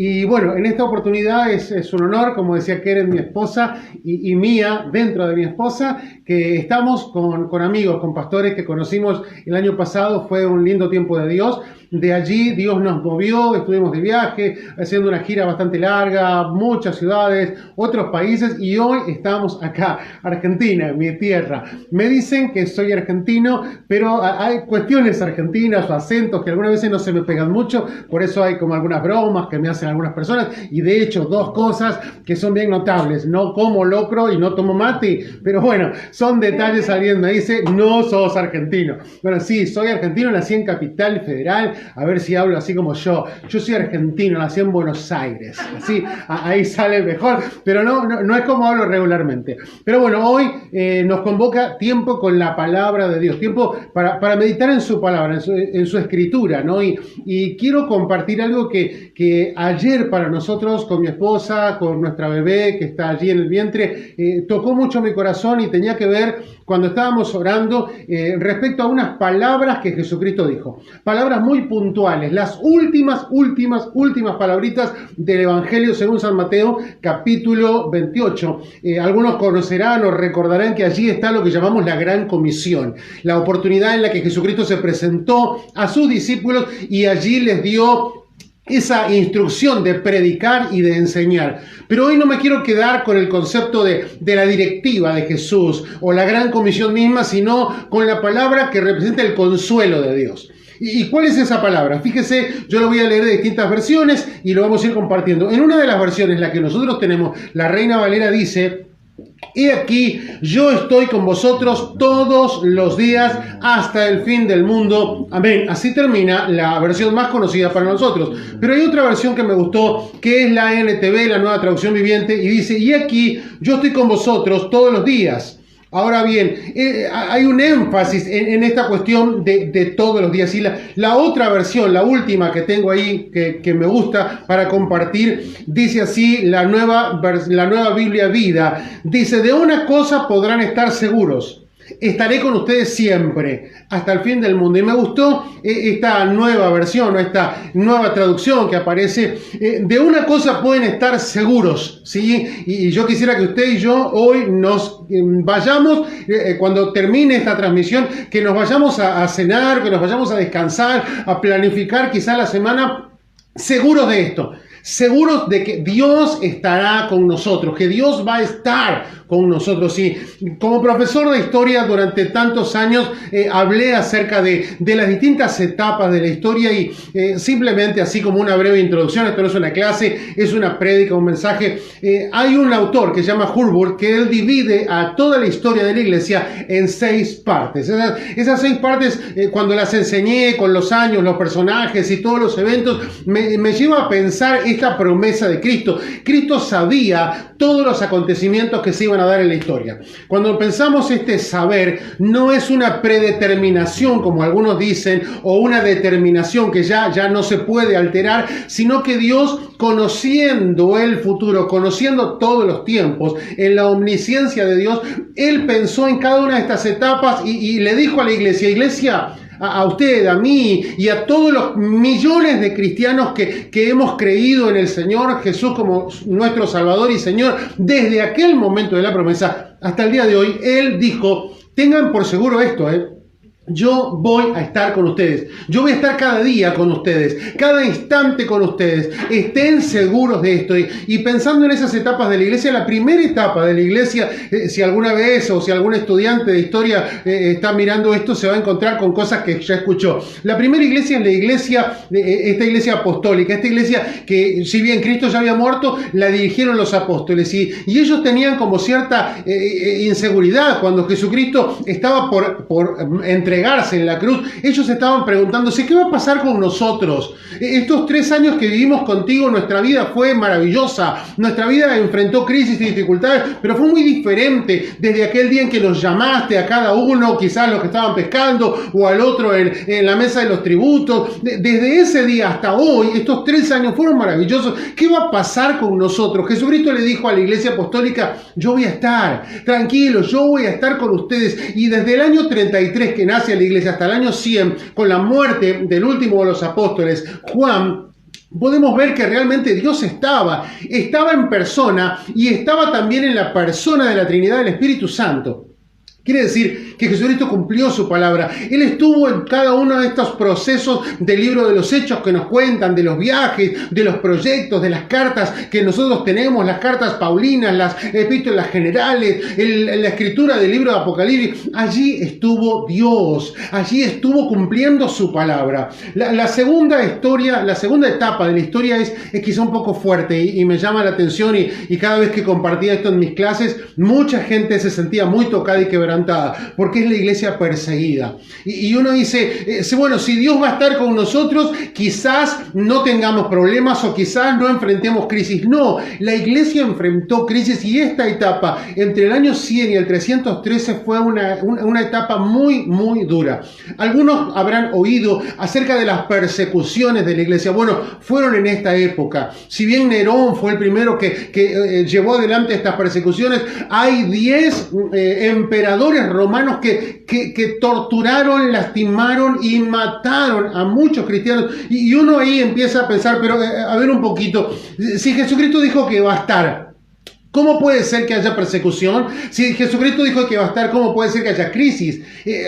Y bueno, en esta oportunidad es un honor, como decía Keren, mi esposa, y mía, dentro de mi esposa, que estamos con amigos, con pastores que conocimos el año pasado. Fue un lindo tiempo de Dios. De allí Dios nos movió, estuvimos de viaje, haciendo una gira bastante larga, muchas ciudades, otros países, y hoy estamos acá, Argentina, mi tierra. Me dicen que soy argentino, pero hay cuestiones argentinas o acentos que algunas veces no se me pegan mucho, por eso hay como algunas bromas que me hacen algunas personas, y de hecho dos cosas que son bien notables: no como locro y no tomo mate, pero bueno, son detalles. Alguien me dice, no sos argentino. Bueno, sí, soy argentino, nací en Capital Federal. A ver si hablo así como yo soy argentino, nací en Buenos Aires, así, ahí sale mejor, pero no es como hablo regularmente. Pero bueno, hoy nos convoca tiempo con la palabra de Dios, tiempo para meditar en su palabra, en su escritura, ¿no? Y quiero compartir algo que ayer para nosotros, con mi esposa, con nuestra bebé que está allí en el vientre, tocó mucho mi corazón, y tenía que ver cuando estábamos orando respecto a unas palabras que Jesucristo dijo. Palabras muy puntuales, las últimas palabritas del Evangelio según San Mateo, capítulo 28. Algunos conocerán o recordarán que allí está lo que llamamos la Gran Comisión, la oportunidad en la que Jesucristo se presentó a sus discípulos y allí les dio esa instrucción de predicar y de enseñar. Pero hoy no me quiero quedar con el concepto de la directiva de Jesús o la Gran Comisión misma, sino con la palabra que representa el consuelo de Dios. ¿Y cuál es esa palabra? Fíjese, yo lo voy a leer de distintas versiones y lo vamos a ir compartiendo. En una de las versiones, la que nosotros tenemos, la Reina Valera dice: he aquí, yo estoy con vosotros todos los días hasta el fin del mundo. Amén. Así termina la versión más conocida para nosotros. Pero hay otra versión que me gustó, que es la NTV, la Nueva Traducción Viviente, y dice: y aquí, yo estoy con vosotros todos los días. Ahora bien, hay un énfasis en esta cuestión de todos los días. Y la otra versión, la última que tengo ahí, que me gusta para compartir, dice así, la nueva Biblia Vida. Dice: de una cosa podrán estar seguros: estaré con ustedes siempre, hasta el fin del mundo. Y me gustó esta nueva versión, o esta nueva traducción que aparece. De una cosa pueden estar seguros, ¿sí? Y yo quisiera que usted y yo hoy nos vayamos, cuando termine esta transmisión, que nos vayamos a cenar, que nos vayamos a descansar, a planificar quizá la semana, seguros de esto. Seguros de que Dios estará con nosotros, que Dios va a estar con nosotros. Y como profesor de historia durante tantos años, hablé acerca de las distintas etapas de la historia, y simplemente así como una breve introducción, esto no es una clase, es una prédica, un mensaje. Hay un autor que se llama Hurlburt, que él divide a toda la historia de la iglesia en 6 partes. Esas 6 partes, cuando las enseñé con los años, los personajes y todos los eventos, me lleva a pensar esta promesa de Cristo. Cristo sabía todos los acontecimientos que se iban a dar en la historia. Cuando pensamos este saber, no es una predeterminación, como algunos dicen, o una determinación que ya no se puede alterar, sino que Dios, conociendo el futuro, conociendo todos los tiempos, en la omnisciencia de Dios, Él pensó en cada una de estas etapas y le dijo a la iglesia, a usted, a mí y a todos los millones de cristianos que hemos creído en el Señor Jesús como nuestro Salvador y Señor, desde aquel momento de la promesa hasta el día de hoy, Él dijo: tengan por seguro esto, yo voy a estar con ustedes. Yo voy a estar cada día con ustedes, cada instante con ustedes. Estén seguros de esto. Y pensando en esas etapas de la iglesia, la primera etapa de la iglesia, si alguna vez o si algún estudiante de historia está mirando esto, se va a encontrar con cosas que ya escuchó. La primera iglesia es la iglesia, esta iglesia apostólica, esta iglesia que, si bien Cristo ya había muerto, la dirigieron los apóstoles. Y ellos tenían como cierta inseguridad cuando Jesucristo estaba por entregarse en la cruz. Ellos estaban preguntándose: ¿qué va a pasar con nosotros? Estos 3 años que vivimos contigo, nuestra vida fue maravillosa, nuestra vida enfrentó crisis y dificultades, pero fue muy diferente desde aquel día en que nos llamaste a cada uno, quizás los que estaban pescando o al otro en la mesa de los tributos. Desde ese día hasta hoy, estos 3 años fueron maravillosos. ¿Qué va a pasar con nosotros? Jesucristo le dijo a la iglesia apostólica: yo voy a estar, tranquilos, yo voy a estar con ustedes. Y desde el año 33 que nace la iglesia hasta el año 100, con la muerte del último de los apóstoles, Juan, podemos ver que realmente Dios estaba en persona y estaba también en la persona de la Trinidad del Espíritu Santo. Quiere decir que Jesucristo cumplió su palabra. Él estuvo en cada uno de estos procesos del libro de los Hechos que nos cuentan, de los viajes, de los proyectos, de las cartas que nosotros tenemos, las cartas paulinas, las epístolas generales, la escritura del libro de Apocalipsis. Allí estuvo Dios, allí estuvo cumpliendo su palabra. La segunda etapa de la historia es quizá un poco fuerte y me llama la atención y cada vez que compartía esto en mis clases, mucha gente se sentía muy tocada y quebrantada, porque es la iglesia perseguida. Y uno dice, bueno, si Dios va a estar con nosotros, quizás no tengamos problemas o quizás no enfrentemos crisis. No, la iglesia enfrentó crisis y esta etapa, entre el año 100 y el 313, fue una etapa muy, muy dura. Algunos habrán oído acerca de las persecuciones de la iglesia. Bueno, fueron en esta época. Si bien Nerón fue el primero que llevó adelante estas persecuciones, hay 10 emperadores romanos que torturaron, lastimaron y mataron a muchos cristianos. Y uno ahí empieza a pensar, pero a ver un poquito, si Jesucristo dijo que va a estar, ¿cómo puede ser que haya persecución? Si Jesucristo dijo que va a estar, ¿cómo puede ser que haya crisis?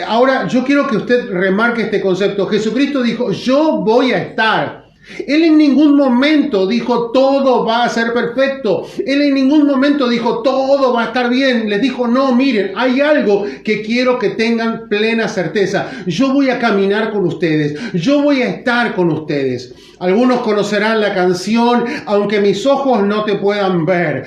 Ahora, yo quiero que usted remarque este concepto. Jesucristo dijo, yo voy a estar. Él en ningún momento dijo todo va a ser perfecto. Él en ningún momento dijo todo va a estar bien. Les dijo, no, miren, hay algo que quiero que tengan plena certeza. Yo voy a caminar con ustedes. Yo voy a estar con ustedes. Algunos conocerán la canción, aunque mis ojos no te puedan ver,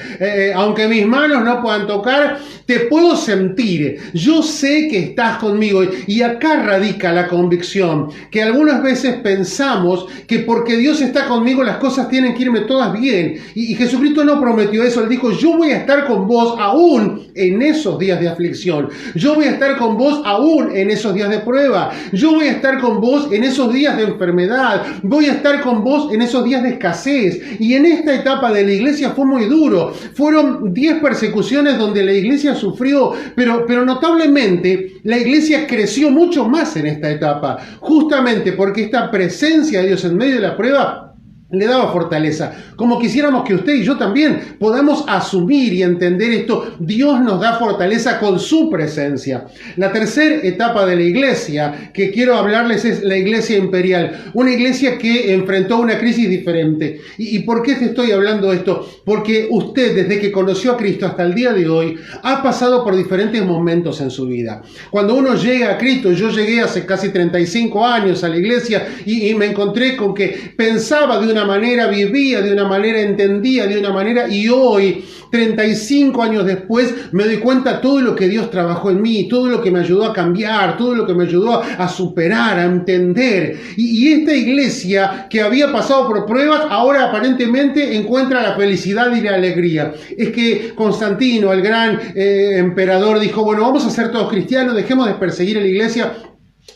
aunque mis manos no puedan tocar, te puedo sentir. Yo sé que estás conmigo. Y acá radica la convicción, que algunas veces pensamos que porque Dios está conmigo las cosas tienen que irme todas bien. Y Jesucristo no prometió eso. Él dijo, yo voy a estar con vos aún en esos días de aflicción. Yo voy a estar con vos aún en esos días de prueba. Yo voy a estar con vos en esos días de enfermedad. Voy a estar con vos en esos días de escasez. Y en esta etapa de la iglesia fue muy duro. Fueron 10 persecuciones donde la iglesia sufrió, pero notablemente la iglesia creció mucho más en esta etapa, justamente porque esta presencia de Dios en medio de la prueba le daba fortaleza. Como quisiéramos que usted y yo también podamos asumir y entender esto, Dios nos da fortaleza con su presencia. La tercera etapa de la iglesia que quiero hablarles es la iglesia imperial, una iglesia que enfrentó una crisis diferente. ¿Y por qué te estoy hablando de esto? Porque usted, desde que conoció a Cristo hasta el día de hoy, ha pasado por diferentes momentos en su vida. Cuando uno llega a Cristo, yo llegué hace casi 35 años a la iglesia y me encontré con que pensaba de una manera, vivía de una manera, entendía de una manera, y hoy, 35 años después, me doy cuenta todo lo que Dios trabajó en mí, todo lo que me ayudó a cambiar, todo lo que me ayudó a superar, a entender. Y esta iglesia que había pasado por pruebas, ahora aparentemente encuentra la felicidad y la alegría. Es que Constantino, el gran emperador, dijo, bueno, vamos a ser todos cristianos, dejemos de perseguir a la iglesia.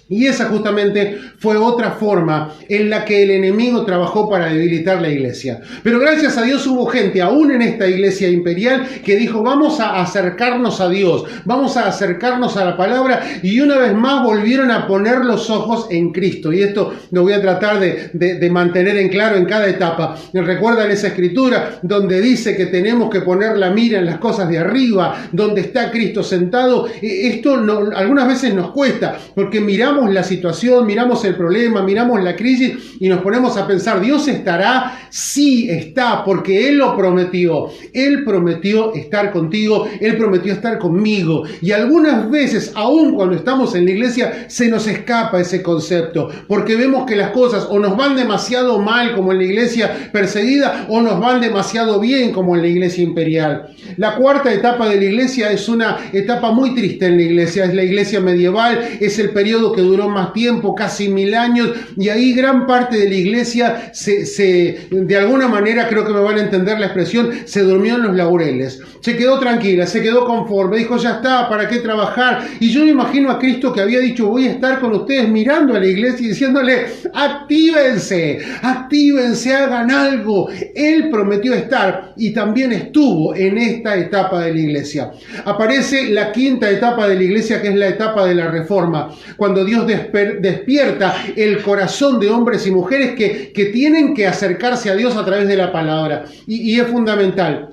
Y esa justamente fue otra forma en la que el enemigo trabajó para debilitar la iglesia. Pero gracias a Dios hubo gente, aún en esta iglesia imperial, que dijo, vamos a acercarnos a Dios, vamos a acercarnos a la palabra, y una vez más volvieron a poner los ojos en Cristo. Y esto lo voy a tratar de mantener en claro en cada etapa. ¿Recuerdan esa escritura donde dice que tenemos que poner la mira en las cosas de arriba, donde está Cristo sentado? Esto algunas veces nos cuesta, porque miramos la situación, miramos el problema, miramos la crisis y nos ponemos a pensar, ¿Dios estará? Sí está, porque Él lo prometió. Él prometió estar contigo, Él prometió estar conmigo. Y algunas veces, aun cuando estamos en la iglesia, se nos escapa ese concepto, porque vemos que las cosas o nos van demasiado mal como en la iglesia perseguida, o nos van demasiado bien como en la iglesia imperial. La cuarta etapa de la iglesia es una etapa muy triste en la iglesia, es la iglesia medieval, es el periodo que duró más tiempo, casi 1000 años, y ahí gran parte de la iglesia de alguna manera, creo que me van a entender la expresión, se durmió en los laureles, se quedó tranquila, se quedó conforme, dijo ya está, ¿para qué trabajar? Y yo me imagino a Cristo que había dicho, voy a estar con ustedes, mirando a la iglesia y diciéndole, actívense, hagan algo. Él prometió estar y también estuvo en esta etapa de la iglesia. Aparece la quinta etapa de la iglesia, que es la etapa de la reforma, cuando cuando Dios despierta el corazón de hombres y mujeres que tienen que acercarse a Dios a través de la palabra. Y es fundamental.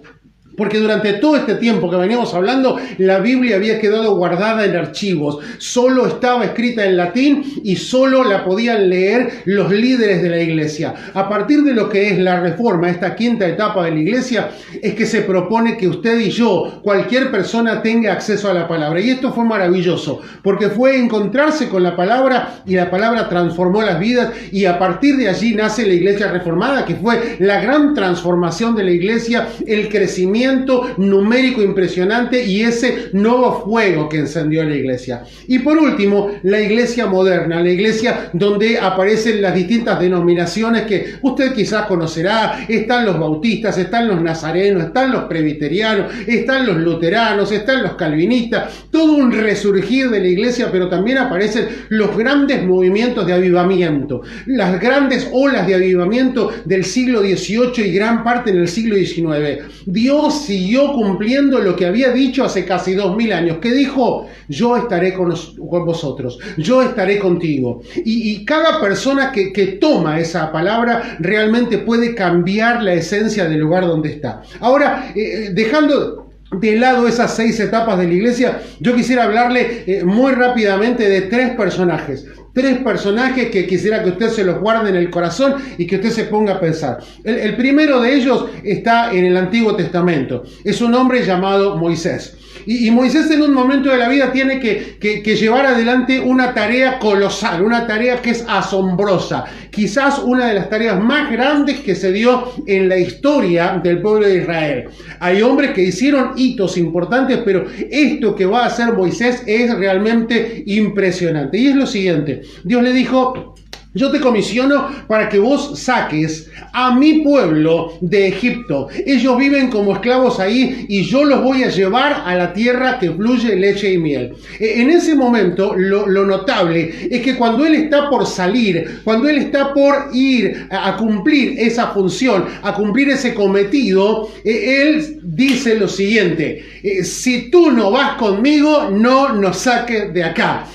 Porque durante todo este tiempo que veníamos hablando, la Biblia había quedado guardada en archivos. Solo estaba escrita en latín y solo la podían leer los líderes de la iglesia. A partir de lo que es la reforma, esta quinta etapa de la iglesia, es que se propone que usted y yo, cualquier persona, tenga acceso a la palabra. Y esto fue maravilloso, porque fue encontrarse con la palabra y la palabra transformó las vidas, y a partir de allí nace la iglesia reformada, que fue la gran transformación de la iglesia, el crecimiento numérico impresionante y ese nuevo fuego que encendió la iglesia. Y por último, la iglesia moderna, la iglesia donde aparecen las distintas denominaciones que usted quizás conocerá. Están los bautistas, están los nazarenos, están los presbiterianos, están los luteranos, están los calvinistas, todo un resurgir de la iglesia, pero también aparecen los grandes movimientos de avivamiento, las grandes olas de avivamiento del siglo XVIII y gran parte en el siglo XIX. Dios siguió cumpliendo lo que había dicho hace casi 2000 años, que dijo: yo estaré con vosotros, yo estaré contigo. Y cada persona que toma esa palabra realmente puede cambiar la esencia del lugar donde está. Ahora, dejando de lado esas 6 etapas de la iglesia, yo quisiera hablarle muy rápidamente de 3 personajes. 3 personajes que quisiera que usted se los guarde en el corazón y que usted se ponga a pensar. El primero de ellos está en el Antiguo Testamento. Es un hombre llamado Moisés. Y Moisés en un momento de la vida tiene que llevar adelante una tarea colosal, una tarea que es asombrosa. Quizás una de las tareas más grandes que se dio en la historia del pueblo de Israel. Hay hombres que hicieron hitos importantes, pero esto que va a hacer Moisés es realmente impresionante. Y es lo siguiente: Dios le dijo: yo te comisiono para que vos saques a mi pueblo de Egipto. Ellos viven como esclavos ahí y yo los voy a llevar a la tierra que fluye leche y miel. En ese momento, lo notable es que cuando él está por salir, cuando él está por ir a cumplir esa función, a cumplir ese cometido, él dice lo siguiente: si tú no vas conmigo, no nos saques de acá.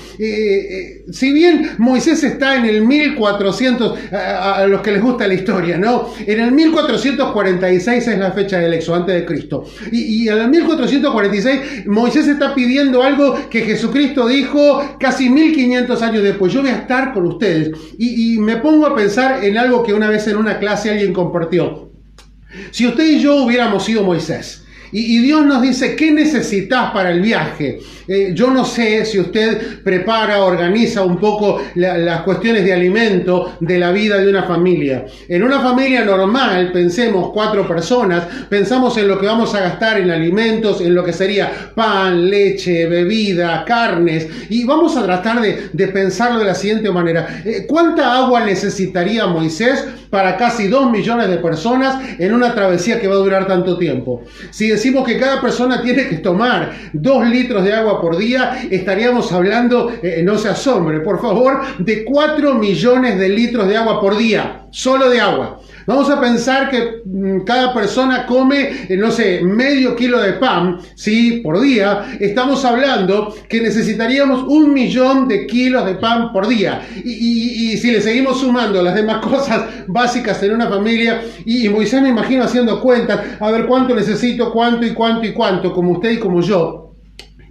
Si bien Moisés está en el 1400, a los que les gusta la historia, ¿no? En el 1446 es la fecha del éxodo, antes de Cristo. Y en el 1446 Moisés está pidiendo algo que Jesucristo dijo casi 1500 años después: yo voy a estar con ustedes. Y me pongo a pensar en algo que una vez en una clase alguien compartió. Si usted y yo hubiéramos sido Moisés, y Dios nos dice: ¿qué necesitas para el viaje? Yo no sé si usted prepara, organiza un poco las cuestiones de alimento de la vida de una familia. En una familia normal, pensemos 4 personas, pensamos en lo que vamos a gastar en alimentos, en lo que sería pan, leche, bebida, carnes, y vamos a tratar de pensarlo de la siguiente manera: ¿cuánta agua necesitaría Moisés para casi 2 millones de personas en una travesía que va a durar tanto tiempo? Si decimos que cada persona tiene que tomar 2 litros de agua por día, estaríamos hablando, no se asombre, por favor, de 4 millones de litros de agua por día, solo de agua. Vamos a pensar que cada persona come, no sé, medio kilo de pan, ¿sí?, por día. Estamos hablando que necesitaríamos 1 millón de kilos de pan por día. Y si le seguimos sumando las demás cosas básicas en una familia, y Moisés, me imagino haciendo cuentas, a ver cuánto necesito, cuánto y cuánto y cuánto, como usted y como yo.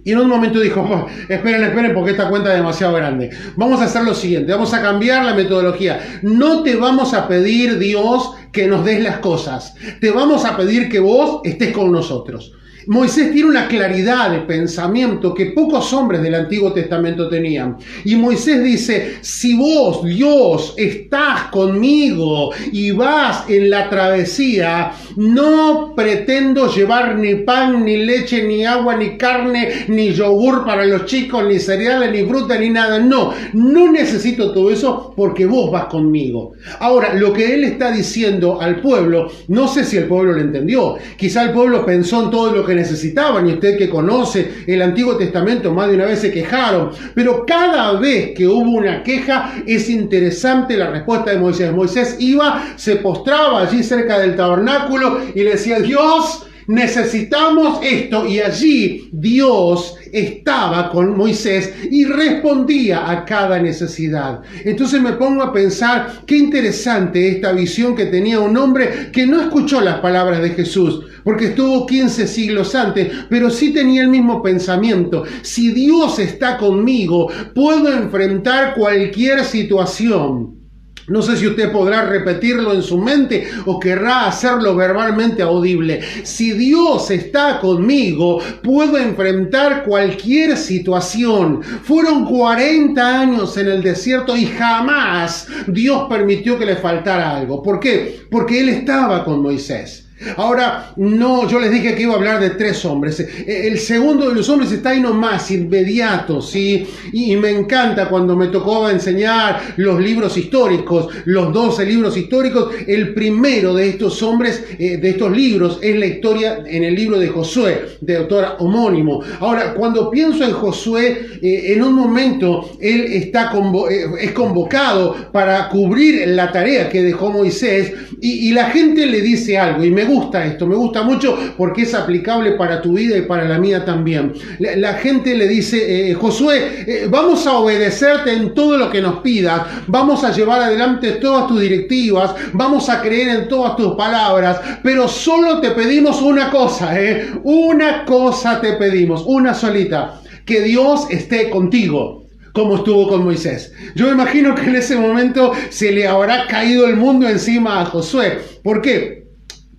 Y en un momento dijo: oh, esperen, porque esta cuenta es demasiado grande. Vamos a hacer lo siguiente, vamos a cambiar la metodología. No te vamos a pedir, Dios, que nos des las cosas. Te vamos a pedir que vos estés con nosotros. Moisés tiene una claridad de pensamiento que pocos hombres del Antiguo Testamento tenían. Y Moisés dice: si vos, Dios, estás conmigo y vas en la travesía, no pretendo llevar ni pan, ni leche, ni agua, ni carne, ni yogur para los chicos, ni cereales, ni fruta, ni nada. No necesito todo eso porque vos vas conmigo. Ahora, lo que él está diciendo al pueblo, no sé si el pueblo lo entendió. Quizá el pueblo pensó en todo lo que necesitaban, y usted que conoce el Antiguo Testamento, más de una vez se quejaron, pero cada vez que hubo una queja es interesante la respuesta de Moisés. Moisés iba, se postraba allí cerca del tabernáculo y le decía: Dios, necesitamos esto, y allí Dios estaba con Moisés y respondía a cada necesidad. Entonces me pongo a pensar, qué interesante esta visión que tenía un hombre que no escuchó las palabras de Jesús, porque estuvo 15 siglos antes, pero sí tenía el mismo pensamiento. Si Dios está conmigo, puedo enfrentar cualquier situación. No sé si usted podrá repetirlo en su mente o querrá hacerlo verbalmente audible. Si Dios está conmigo, puedo enfrentar cualquier situación. Fueron 40 años en el desierto y jamás Dios permitió que le faltara algo. ¿Por qué? Porque Él estaba con Moisés. Ahora, no, yo les dije que iba a hablar de 3 hombres. El segundo de los hombres está ahí nomás, inmediato, ¿sí? Y me encanta cuando me tocó enseñar los libros históricos, los 12 libros históricos. El primero de estos hombres, de estos libros, es la historia en el libro de Josué, de autor homónimo. Ahora, cuando pienso en Josué, en un momento él es convocado para cubrir la tarea que dejó Moisés, y la gente le dice algo, y me gusta esto, me gusta mucho porque es aplicable para tu vida y para la mía también. La gente le dice, Josué, vamos a obedecerte en todo lo que nos pidas, vamos a llevar adelante todas tus directivas, vamos a creer en todas tus palabras, pero solo te pedimos una cosa, una cosa te pedimos, una solita, que Dios esté contigo, como estuvo con Moisés. Yo me imagino que en ese momento se le habrá caído el mundo encima a Josué. ¿Por qué?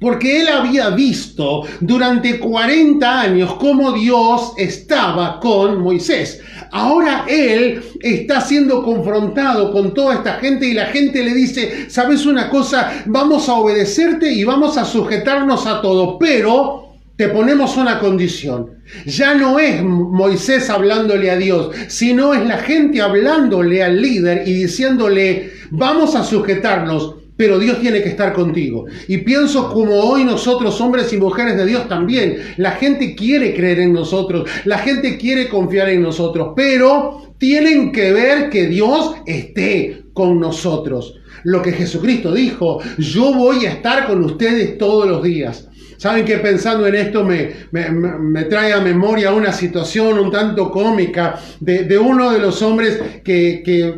Porque él había visto durante 40 años cómo Dios estaba con Moisés. Ahora él está siendo confrontado con toda esta gente y la gente le dice, ¿sabes una cosa? Vamos a obedecerte y vamos a sujetarnos a todo, pero te ponemos una condición. Ya no es Moisés hablándole a Dios, sino es la gente hablándole al líder y diciéndole, vamos a sujetarnos, pero Dios tiene que estar contigo. Y pienso como hoy nosotros, hombres y mujeres de Dios también, la gente quiere creer en nosotros, la gente quiere confiar en nosotros, pero tienen que ver que Dios esté con nosotros. Lo que Jesucristo dijo, yo voy a estar con ustedes todos los días. Saben que pensando en esto me trae a memoria una situación un tanto cómica de uno de los hombres que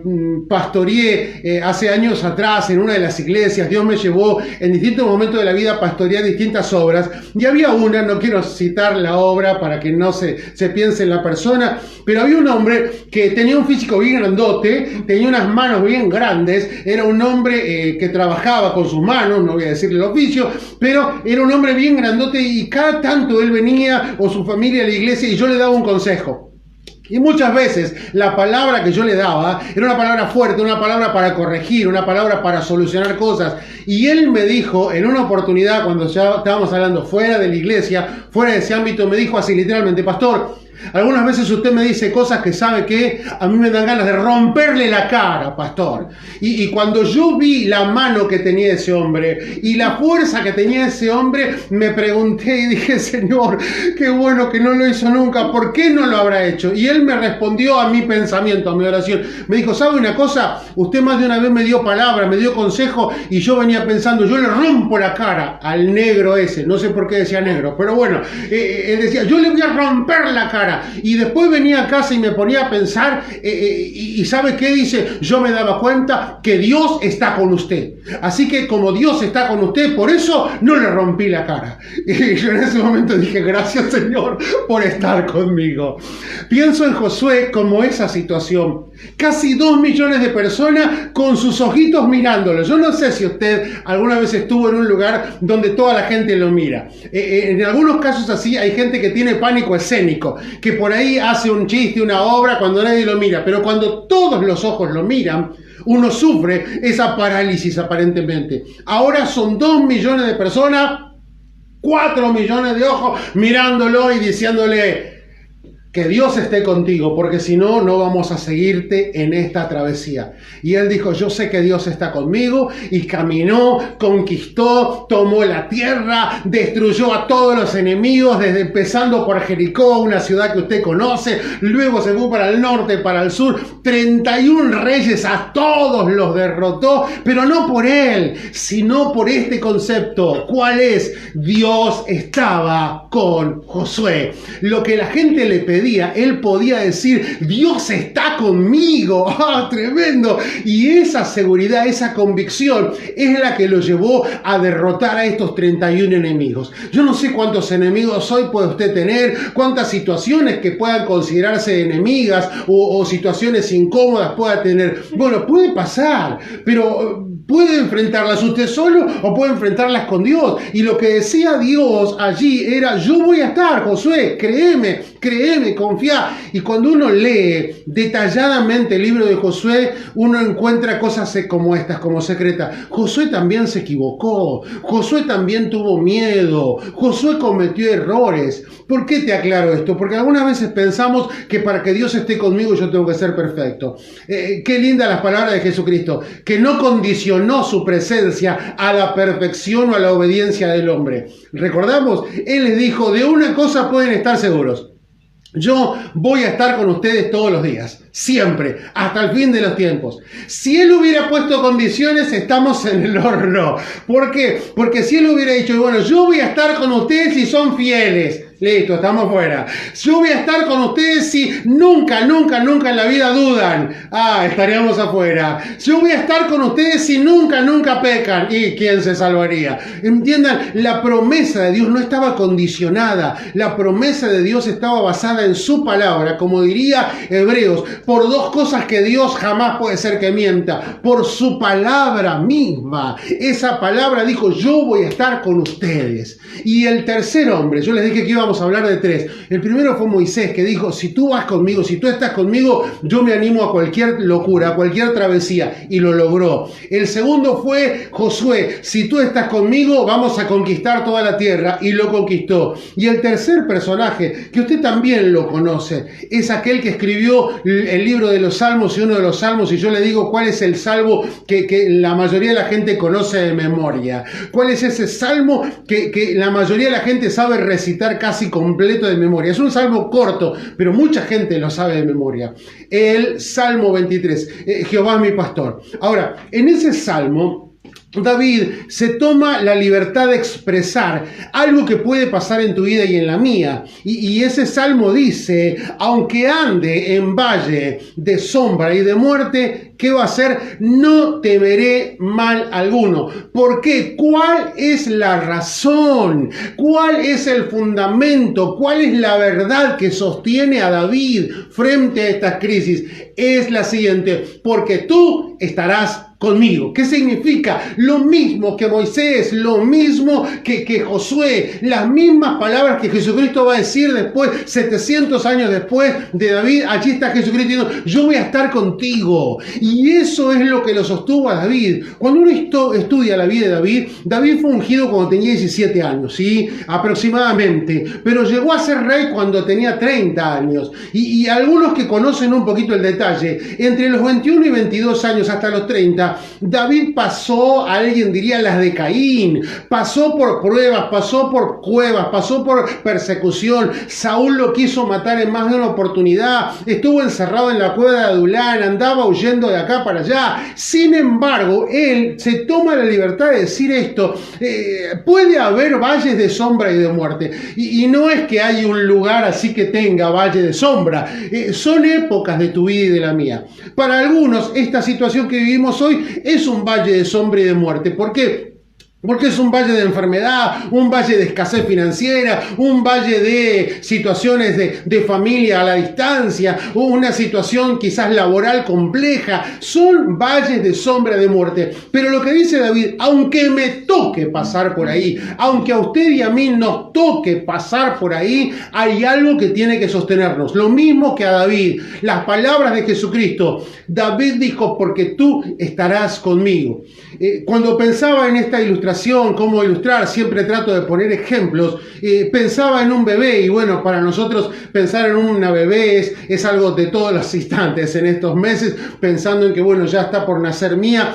pastoreé hace años atrás en una de las iglesias. Dios me llevó en distintos momentos de la vida a pastorear distintas obras, y había una, no quiero citar la obra para que no se piense en la persona, pero había un hombre que tenía un físico bien grandote, tenía unas manos bien grandes, era un hombre que trabajaba con sus manos, no voy a decirle el oficio, pero era un hombre bien grandote, y cada tanto él venía o su familia a la iglesia y yo le daba un consejo. Y muchas veces la palabra que yo le daba era una palabra fuerte, una palabra para corregir, una palabra para solucionar cosas. Y él me dijo en una oportunidad, cuando ya estábamos hablando fuera de la iglesia, fuera de ese ámbito, me dijo así literalmente, pastor, algunas veces usted me dice cosas que sabe que a mí me dan ganas de romperle la cara, pastor. Y cuando yo vi la mano que tenía ese hombre y la fuerza que tenía ese hombre, me pregunté y dije, Señor, qué bueno que no lo hizo nunca, ¿por qué no lo habrá hecho? Y él me respondió a mi pensamiento, a mi oración. Me dijo, ¿sabe una cosa? Usted más de una vez me dio palabra, me dio consejo, y yo venía pensando, yo le rompo la cara al negro ese, no sé por qué decía negro, pero bueno, él decía, yo le voy a romper la cara. Y después venía a casa y me ponía a pensar, y ¿sabe qué dice? Yo me daba cuenta que Dios está con usted. Así que como Dios está con usted, por eso no le rompí la cara. Y yo en ese momento dije, gracias Señor por estar conmigo. Pienso en Josué como esa situación. Casi 2 millones de personas con sus ojitos mirándolo. Yo no sé si usted alguna vez estuvo en un lugar donde toda la gente lo mira. En algunos casos así hay gente que tiene pánico escénico, que por ahí hace un chiste, una obra cuando nadie lo mira, pero cuando todos los ojos lo miran, uno sufre esa parálisis aparentemente. Ahora son 2 millones de personas, 4 millones de ojos mirándolo y diciéndole, que Dios esté contigo, porque si no, no vamos a seguirte en esta travesía. Y él dijo, yo sé que Dios está conmigo, y caminó, conquistó, tomó la tierra, destruyó a todos los enemigos, desde empezando por Jericó, una ciudad que usted conoce, luego se fue para el norte, para el sur, 31 reyes, a todos los derrotó, pero no por él, sino por este concepto. ¿Cuál es? Dios estaba con Josué. Lo que la gente le pedía, él podía decir, Dios está conmigo. ¡Ah, tremendo! Y esa seguridad, esa convicción es la que lo llevó a derrotar a estos 31 enemigos. Yo no sé cuántos enemigos hoy puede usted tener, cuántas situaciones que puedan considerarse enemigas o situaciones incómodas pueda tener. Bueno, puede pasar, pero puede enfrentarlas usted solo o puede enfrentarlas con Dios. Y lo que decía Dios allí era, yo voy a estar, Josué, créeme, confía. Y cuando uno lee detalladamente el libro de Josué, uno encuentra cosas como estas, como secretas. Josué también se equivocó, Josué también tuvo miedo, Josué cometió errores. ¿Por qué te aclaro esto? Porque algunas veces pensamos que para que Dios esté conmigo yo tengo que ser perfecto. Qué lindas las palabras de Jesucristo, que no condicionó su presencia a la perfección o a la obediencia del hombre. ¿Recordamos? Él les dijo, de una cosa pueden estar seguros. Yo voy a estar con ustedes todos los días, siempre, hasta el fin de los tiempos. Si él hubiera puesto condiciones, estamos en el horno. ¿Por qué? Porque si él hubiera dicho, bueno, yo voy a estar con ustedes si son fieles. Listo, estamos fuera. Yo voy a estar con ustedes si nunca en la vida dudan. Estaríamos afuera. Yo voy a estar con ustedes si nunca pecan. ¿Y quién se salvaría? Entiendan, la promesa de Dios no estaba condicionada. La promesa de Dios estaba basada en su palabra, como diría Hebreos, por dos cosas que Dios jamás puede ser que mienta. Por su palabra misma. Esa palabra dijo, yo voy a estar con ustedes. Y el tercer hombre, yo les dije que íbamos a hablar de tres. El primero fue Moisés, que dijo, si tú vas conmigo, si tú estás conmigo, yo me animo a cualquier locura, a cualquier travesía, y lo logró. El segundo fue Josué, si tú estás conmigo, vamos a conquistar toda la tierra, y lo conquistó. Y el tercer personaje, que usted también lo conoce, es aquel que escribió el libro de los Salmos, y uno de los Salmos, y yo le digo cuál es el salmo que la mayoría de la gente conoce de memoria. ¿Cuál es ese salmo que la mayoría de la gente sabe recitar casi completo de memoria? Es un salmo corto, pero mucha gente lo sabe de memoria. El Salmo 23, Jehová es mi pastor. Ahora, en ese salmo, David se toma la libertad de expresar algo que puede pasar en tu vida y en la mía. Y ese salmo dice, aunque ande en valle de sombra y de muerte, ¿qué va a hacer? No temeré mal alguno. ¿Por qué? ¿Cuál es la razón? ¿Cuál es el fundamento? ¿Cuál es la verdad que sostiene a David frente a estas crisis? Es la siguiente, porque tú estarás conmigo. ¿Qué significa? Lo mismo que Moisés, lo mismo que Josué, las mismas palabras que Jesucristo va a decir después, 700 años después de David. Allí está Jesucristo diciendo, yo voy a estar contigo. Y eso es lo que lo sostuvo a David. Cuando uno estudia la vida de David, David fue ungido cuando tenía 17 años, ¿sí? Aproximadamente, pero llegó a ser rey cuando tenía 30 años. Y algunos que conocen un poquito el detalle, entre los 21 y 22 años hasta los 30, David pasó, alguien diría, las de Caín, pasó por pruebas, pasó por cuevas, pasó por persecución. Saúl lo quiso matar en más de una oportunidad, estuvo encerrado en la cueva de Adulán, andaba huyendo de acá para allá. Sin embargo, él se toma la libertad de decir esto, puede haber valles de sombra y de muerte, y no es que hay un lugar así que tenga valle de sombra, son épocas de tu vida y de la mía. Para algunos, esta situación que vivimos hoy es un valle de sombra y de muerte. ¿Por qué? Porque es un valle de enfermedad, un valle de escasez financiera, un valle de situaciones de familia a la distancia, una situación quizás laboral compleja. Son valles de sombra de muerte. Pero lo que dice David, aunque me toque pasar por ahí, aunque a usted y a mí nos toque pasar por ahí, hay algo que tiene que sostenernos. Lo mismo que a David, las palabras de Jesucristo. David dijo, porque tú estarás conmigo. Cuando pensaba en esta ilustración, ilustración, cómo ilustrar, siempre trato de poner ejemplos. Pensaba en un bebé y bueno, para nosotros pensar en una bebé es algo de todos los instantes en estos meses, pensando en que bueno, ya está por nacer Mía,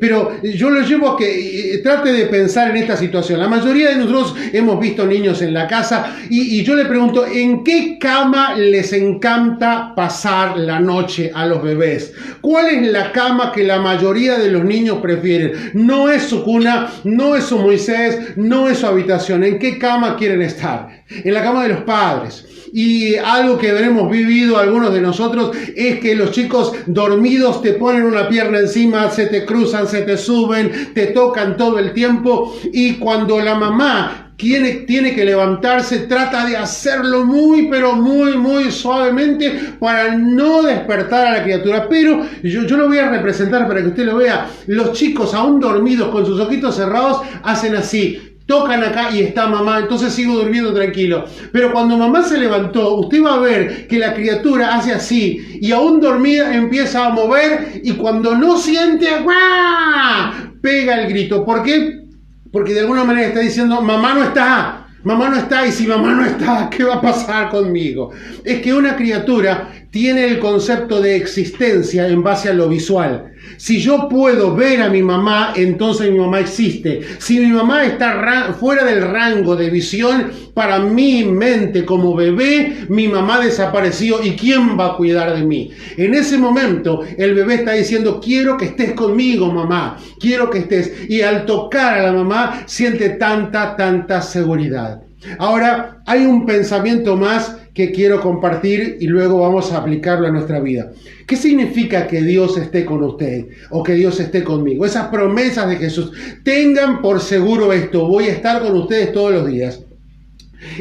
pero yo lo llevo a que trate de pensar en esta situación. La mayoría de nosotros hemos visto niños en la casa y yo le pregunto, ¿en qué cama les encanta pasar la noche a los bebés? ¿Cuál es la cama que la mayoría de los niños prefieren? No es su cuna, no es su Moisés, no es su habitación. ¿En qué cama quieren estar? En la cama de los padres. Y algo que habremos vivido algunos de nosotros es que los chicos dormidos te ponen una pierna encima, se te cruzan, se te suben, te tocan todo el tiempo, y cuando la mamá tiene que levantarse, trata de hacerlo muy, pero muy, muy suavemente para no despertar a la criatura. Pero yo lo voy a representar para que usted lo vea. Los chicos, aún dormidos con sus ojitos cerrados, hacen así. Tocan acá y está mamá, entonces sigo durmiendo tranquilo. Pero cuando mamá se levantó, usted va a ver que la criatura hace así y aún dormida empieza a mover, y cuando no siente, ¡guau!, pega el grito. ¿Por qué? Porque de alguna manera está diciendo, mamá no está. Mamá no está, y si mamá no está, ¿qué va a pasar conmigo? Es que una criatura tiene el concepto de existencia en base a lo visual. Si yo puedo ver a mi mamá, entonces mi mamá existe. Si mi mamá está fuera del rango de visión, para mi mente como bebé, mi mamá desapareció, ¿y quién va a cuidar de mí? En ese momento, el bebé está diciendo, quiero que estés conmigo, mamá, quiero que estés. Y al tocar a la mamá, siente tanta seguridad. Ahora, hay un pensamiento más que quiero compartir y luego vamos a aplicarlo a nuestra vida. ¿Qué significa que Dios esté con usted o que Dios esté conmigo? Esas promesas de Jesús. Tengan por seguro esto, voy a estar con ustedes todos los días.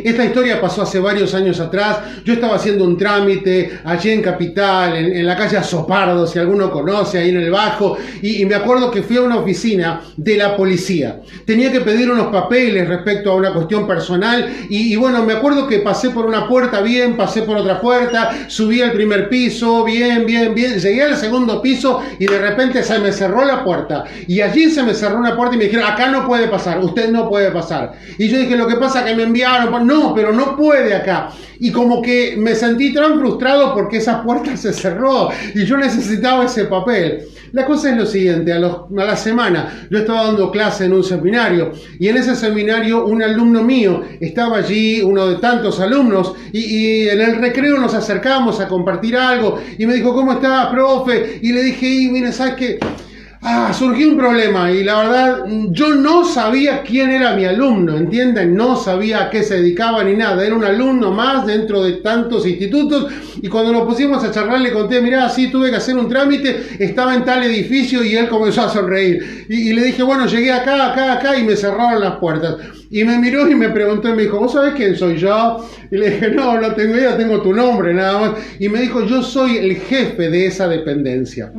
Esta historia pasó hace varios años atrás. Yo estaba haciendo un trámite allí en Capital, en la calle Azopardo, si alguno conoce, ahí en el Bajo, y me acuerdo que fui a una oficina de la policía. Tenía que pedir unos papeles respecto a una cuestión personal, y bueno, me acuerdo que pasé por una puerta bien, pasé por otra puerta, subí al primer piso, bien, llegué al segundo piso y de repente se me cerró la puerta, y allí se me cerró una puerta y me dijeron, acá no puede pasar, usted no puede pasar. Y yo dije, lo que pasa es que me enviaron. No, pero no puede acá. Y como que me sentí tan frustrado porque esa puerta se cerró y yo necesitaba ese papel. La cosa es lo siguiente, a la semana yo estaba dando clase en un seminario, y en ese seminario un alumno mío estaba allí, uno de tantos alumnos, y en el recreo nos acercamos a compartir algo y me dijo, ¿cómo estás, profe? Y le dije, mire, ¿sabes qué? Surgió un problema y la verdad yo no sabía quién era mi alumno, ¿entienden? No sabía a qué se dedicaba ni nada, era un alumno más dentro de tantos institutos, y cuando nos pusimos a charlar le conté, mirá, sí, tuve que hacer un trámite, estaba en tal edificio, y él comenzó a sonreír y le dije, bueno, llegué acá y me cerraron las puertas, y me miró y me preguntó y me dijo, ¿vos sabés quién soy yo? Y le dije, no tengo idea, tengo tu nombre nada más, y me dijo, yo soy el jefe de esa dependencia.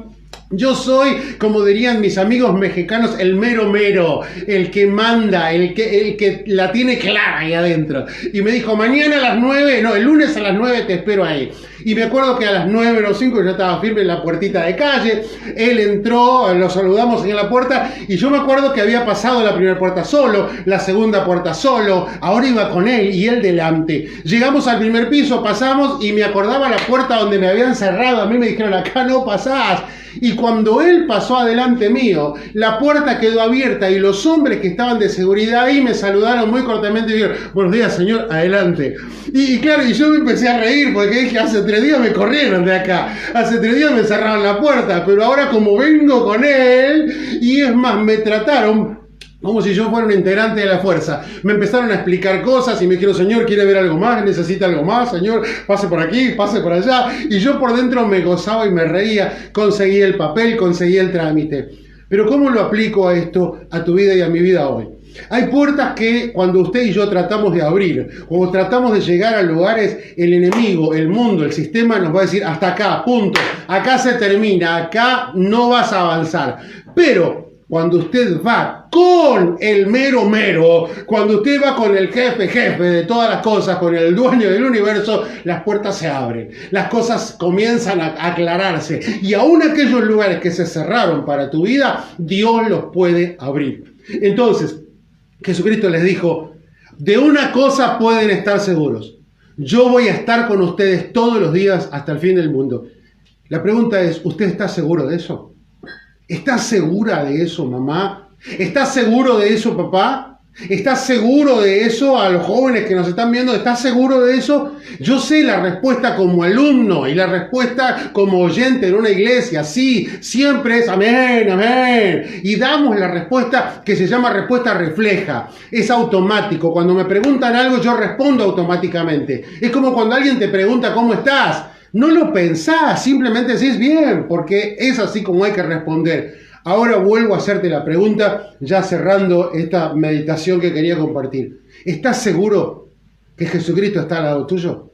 Yo soy, como dirían mis amigos mexicanos, el mero mero, el que manda, el que la tiene clara ahí adentro. Y me dijo, mañana a las 9, el lunes a las 9 te espero ahí. Y me acuerdo que a las 9:05 yo estaba firme en la puertita de calle, él entró, lo saludamos en la puerta, y yo me acuerdo que había pasado la primera puerta solo, la segunda puerta solo, ahora iba con él y él delante. Llegamos al primer piso, pasamos, y me acordaba la puerta donde me habían cerrado, a mí me dijeron, acá no pasás. Y cuando él pasó adelante mío, la puerta quedó abierta y los hombres que estaban de seguridad ahí me saludaron muy cortamente y dijeron, buenos días, señor, adelante. Y claro, y yo me empecé a reír porque dije, hace 3 días me corrieron de acá, hace 3 días me cerraron la puerta, pero ahora como vengo con él, y es más, me trataron como si yo fuera un integrante de la fuerza. Me empezaron a explicar cosas y me dijeron, señor, ¿quiere ver algo más? ¿Necesita algo más? Señor, pase por aquí, pase por allá. Y yo por dentro me gozaba y me reía. Conseguí el papel, conseguí el trámite. Pero ¿cómo lo aplico a esto, a tu vida y a mi vida hoy? Hay puertas que cuando usted y yo tratamos de abrir, o tratamos de llegar a lugares, el enemigo, el mundo, el sistema nos va a decir, hasta acá, punto. Acá se termina, acá no vas a avanzar. Pero cuando usted va con el mero mero, cuando usted va con el jefe de todas las cosas, con el dueño del universo, las puertas se abren, las cosas comienzan a aclararse, y aún aquellos lugares que se cerraron para tu vida, Dios los puede abrir. Entonces, Jesucristo les dijo, de una cosa pueden estar seguros, yo voy a estar con ustedes todos los días hasta el fin del mundo. La pregunta es, ¿usted está seguro de eso? ¿Estás segura de eso, mamá? ¿Estás seguro de eso, papá? ¿Estás seguro de eso a los jóvenes que nos están viendo? ¿Estás seguro de eso? Yo sé la respuesta como alumno y la respuesta como oyente en una iglesia. Sí, siempre es amén, amén. Y damos la respuesta que se llama respuesta refleja. Es automático. Cuando me preguntan algo, yo respondo automáticamente. Es como cuando alguien te pregunta ¿cómo estás? No lo pensás, simplemente decís bien, porque es así como hay que responder. Ahora vuelvo a hacerte la pregunta, ya cerrando esta meditación que quería compartir. ¿Estás seguro que Jesucristo está al lado tuyo?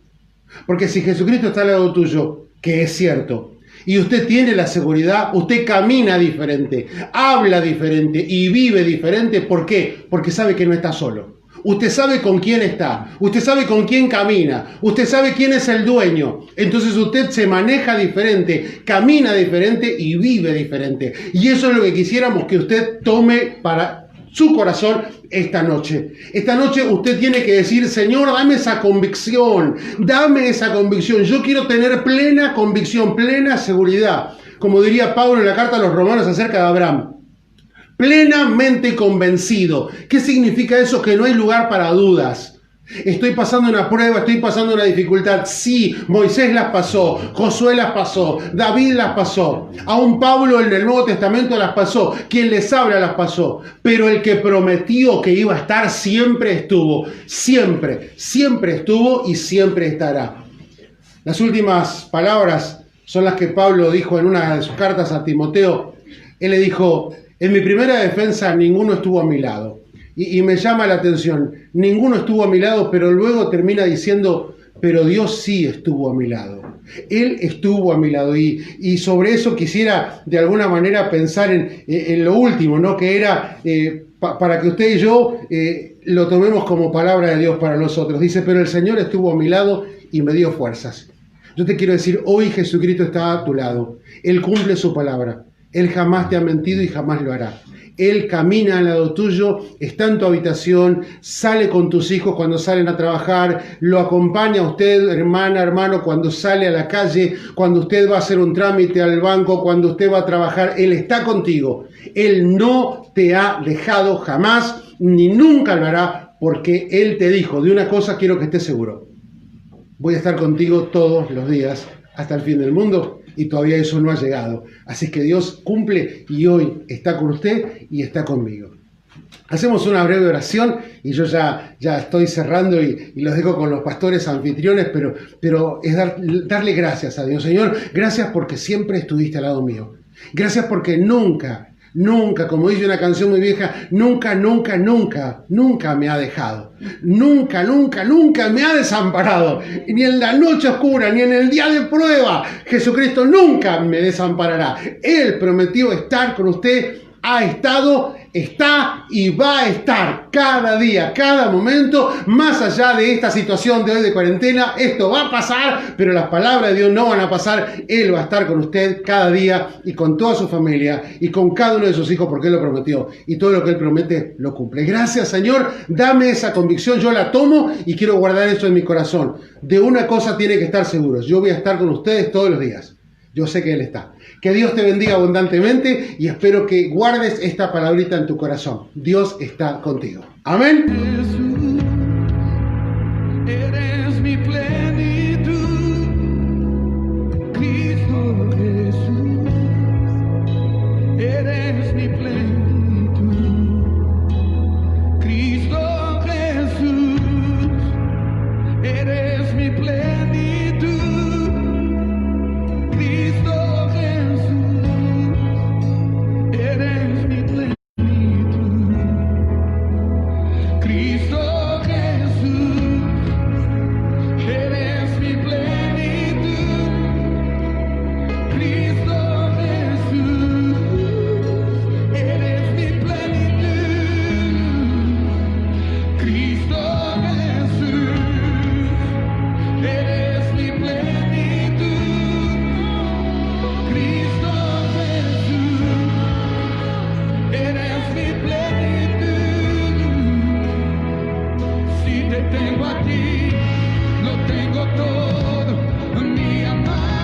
Porque si Jesucristo está al lado tuyo, que es cierto, y usted tiene la seguridad, usted camina diferente, habla diferente y vive diferente. ¿Por qué? Porque sabe que no está solo. Usted sabe con quién está, usted sabe con quién camina, usted sabe quién es el dueño. Entonces usted se maneja diferente, camina diferente y vive diferente. Y eso es lo que quisiéramos que usted tome para su corazón esta noche. Esta noche usted tiene que decir, Señor, dame esa convicción, dame esa convicción. Yo quiero tener plena convicción, plena seguridad. Como diría Pablo en la carta a los Romanos acerca de Abraham. Plenamente convencido. ¿Qué significa eso? Que no hay lugar para dudas. Estoy pasando una prueba, estoy pasando una dificultad. Sí, Moisés las pasó, Josué las pasó, David las pasó. Aún Pablo en el Nuevo Testamento las pasó. Quien les habla las pasó. Pero el que prometió que iba a estar siempre estuvo. Siempre, siempre estuvo y siempre estará. Las últimas palabras son las que Pablo dijo en una de sus cartas a Timoteo. Él le dijo, en mi primera defensa ninguno estuvo a mi lado. Y me llama la atención, ninguno estuvo a mi lado, pero luego termina diciendo, pero Dios sí estuvo a mi lado. Él estuvo a mi lado. Y sobre eso quisiera de alguna manera pensar en lo último, ¿no? Que era para que usted y yo lo tomemos como palabra de Dios para nosotros. Dice, pero el Señor estuvo a mi lado y me dio fuerzas. Yo te quiero decir, hoy Jesucristo está a tu lado. Él cumple su palabra. Él jamás te ha mentido y jamás lo hará. Él camina al lado tuyo, está en tu habitación, sale con tus hijos cuando salen a trabajar, lo acompaña a usted, hermana, hermano, cuando sale a la calle, cuando usted va a hacer un trámite al banco, cuando usted va a trabajar. Él está contigo. Él no te ha dejado jamás, ni nunca lo hará, porque Él te dijo, de una cosa quiero que estés seguro. Voy a estar contigo todos los días hasta el fin del mundo. Y todavía eso no ha llegado. Así que Dios cumple y hoy está con usted y está conmigo. Hacemos una breve oración y yo ya estoy cerrando y los dejo con los pastores anfitriones, pero es darle gracias a Dios. Señor, gracias porque siempre estuviste al lado mío. Gracias porque nunca, como dice una canción muy vieja, nunca me ha dejado. Nunca me ha desamparado. Ni en la noche oscura, ni en el día de prueba. Jesucristo nunca me desamparará. Él prometió estar con usted, ha estado, está y va a estar cada día, cada momento, más allá de esta situación de hoy de cuarentena. Esto va a pasar, pero las palabras de Dios no van a pasar. Él va a estar con usted cada día y con toda su familia y con cada uno de sus hijos porque Él lo prometió. Y todo lo que Él promete lo cumple. Gracias, Señor. Dame esa convicción. Yo la tomo y quiero guardar eso en mi corazón. De una cosa tiene que estar seguros. Yo voy a estar con ustedes todos los días. Yo sé que Él está. Que Dios te bendiga abundantemente y espero que guardes esta palabrita en tu corazón. Dios está contigo. Amén. Jesús, eres mi plenitud. Cristo Jesús, eres mi plenitud. Cristo Jesús, eres mi plenitud. Cristo Jesús, eres mi plenitud. Cristo te tengo a ti, lo tengo todo, mi amado.